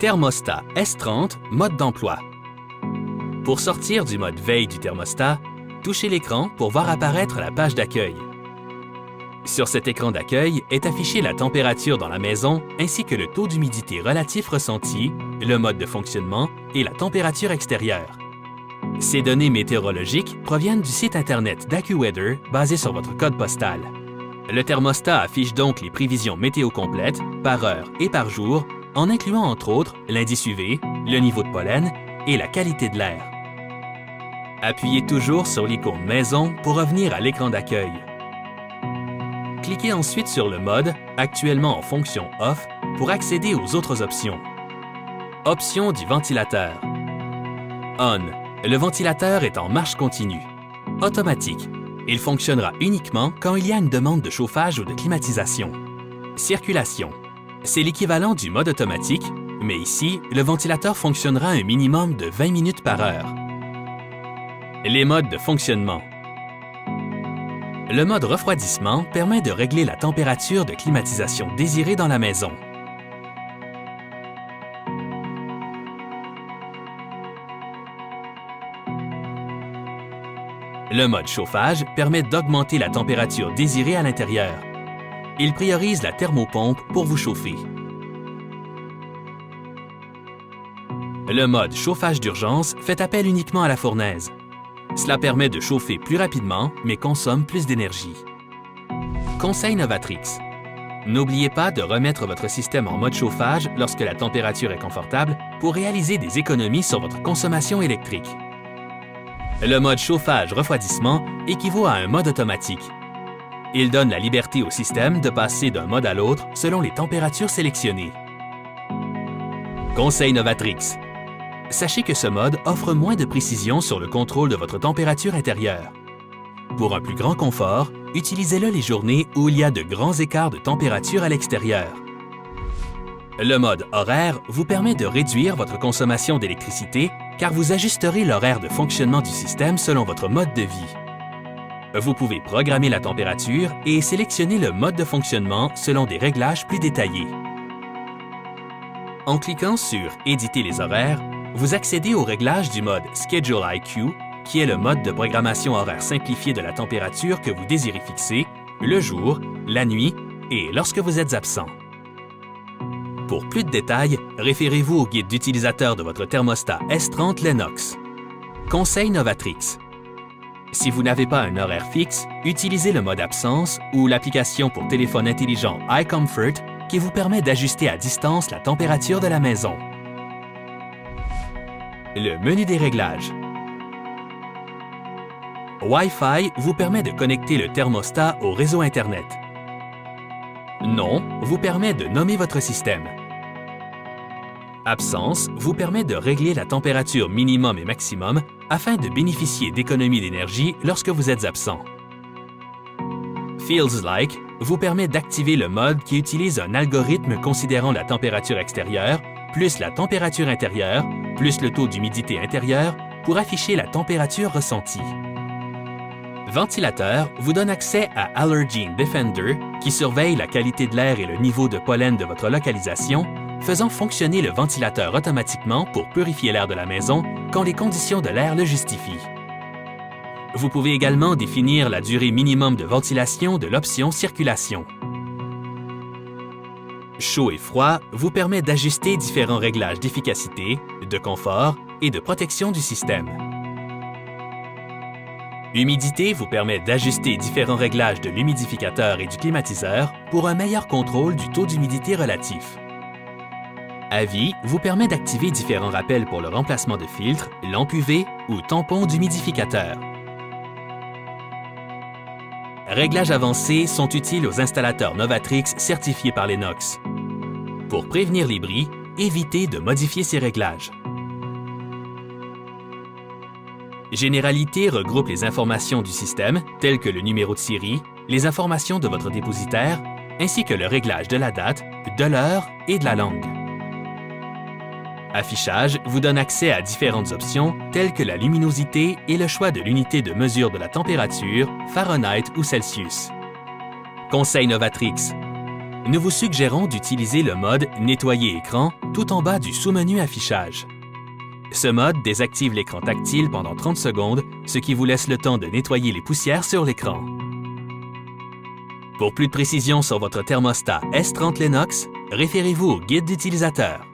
Thermostat S30, mode d'emploi. Pour sortir du mode veille du thermostat, touchez l'écran pour voir apparaître la page d'accueil. Sur cet écran d'accueil est affichée la température dans la maison ainsi que le taux d'humidité relatif ressenti, le mode de fonctionnement et la température extérieure. Ces données météorologiques proviennent du site Internet d'AccuWeather basé sur votre code postal. Le thermostat affiche donc les prévisions météo complètes, par heure et par jour, en incluant entre autres l'indice UV, le niveau de pollen et la qualité de l'air. Appuyez toujours sur l'icône Maison pour revenir à l'écran d'accueil. Cliquez ensuite sur le mode, actuellement en fonction Off, pour accéder aux autres options. Option du ventilateur. On. Le ventilateur est en marche continue. Automatique. Il fonctionnera uniquement quand il y a une demande de chauffage ou de climatisation. Circulation. C'est l'équivalent du mode automatique, mais ici, le ventilateur fonctionnera un minimum de 20 minutes par heure. Les modes de fonctionnement. Le mode refroidissement permet de régler la température de climatisation désirée dans la maison. Le mode chauffage permet d'augmenter la température désirée à l'intérieur. Il priorise la thermopompe pour vous chauffer. Le mode chauffage d'urgence fait appel uniquement à la fournaise. Cela permet de chauffer plus rapidement, mais consomme plus d'énergie. Conseil Novatrix. N'oubliez pas de remettre votre système en mode chauffage lorsque la température est confortable pour réaliser des économies sur votre consommation électrique. Le mode chauffage-refroidissement équivaut à un mode automatique. Il donne la liberté au système de passer d'un mode à l'autre selon les températures sélectionnées. Conseil Novatrix. Sachez que ce mode offre moins de précision sur le contrôle de votre température intérieure. Pour un plus grand confort, utilisez-le les journées où il y a de grands écarts de température à l'extérieur. Le mode horaire vous permet de réduire votre consommation d'électricité car vous ajusterez l'horaire de fonctionnement du système selon votre mode de vie. Vous pouvez programmer la température et sélectionner le mode de fonctionnement selon des réglages plus détaillés. En cliquant sur « Éditer les horaires », vous accédez au réglage du mode Schedule IQ, qui est le mode de programmation horaire simplifié de la température que vous désirez fixer, le jour, la nuit et lorsque vous êtes absent. Pour plus de détails, référez-vous au guide d'utilisateur de votre thermostat S30 Lennox. Conseil Novatrix. Si vous n'avez pas un horaire fixe, utilisez le mode absence ou l'application pour téléphone intelligent iComfort qui vous permet d'ajuster à distance la température de la maison. Le menu des réglages. Wi-Fi vous permet de connecter le thermostat au réseau Internet. Non vous permet de nommer votre système. Absence vous permet de régler la température minimum et maximum afin de bénéficier d'économies d'énergie lorsque vous êtes absent. Feels Like vous permet d'activer le mode qui utilise un algorithme considérant la température extérieure plus la température intérieure plus le taux d'humidité intérieure pour afficher la température ressentie. Ventilateur vous donne accès à Allergen Defender qui surveille la qualité de l'air et le niveau de pollen de votre localisation, faisant fonctionner le ventilateur automatiquement pour purifier l'air de la maison quand les conditions de l'air le justifient. Vous pouvez également définir la durée minimum de ventilation de l'option Circulation. Chaud et froid vous permet d'ajuster différents réglages d'efficacité, de confort et de protection du système. Humidité vous permet d'ajuster différents réglages de l'humidificateur et du climatiseur pour un meilleur contrôle du taux d'humidité relatif. Avis vous permet d'activer différents rappels pour le remplacement de filtres, lampes UV ou tampons d'humidificateur. Réglages avancés sont utiles aux installateurs Novatrix certifiés par Lennox. Pour prévenir les bris, évitez de modifier ces réglages. Généralité regroupe les informations du système, telles que le numéro de série, les informations de votre dépositaire, ainsi que le réglage de la date, de l'heure et de la langue. Affichage vous donne accès à différentes options, telles que la luminosité et le choix de l'unité de mesure de la température, Fahrenheit ou Celsius. Conseil Novatrix. nous vous suggérons d'utiliser le mode « Nettoyer écran » tout en bas du sous-menu Affichage. Ce mode désactive l'écran tactile pendant 30 secondes, ce qui vous laisse le temps de nettoyer les poussières sur l'écran. Pour plus de précisions sur votre thermostat S30 Lennox, référez-vous au guide d'utilisateur.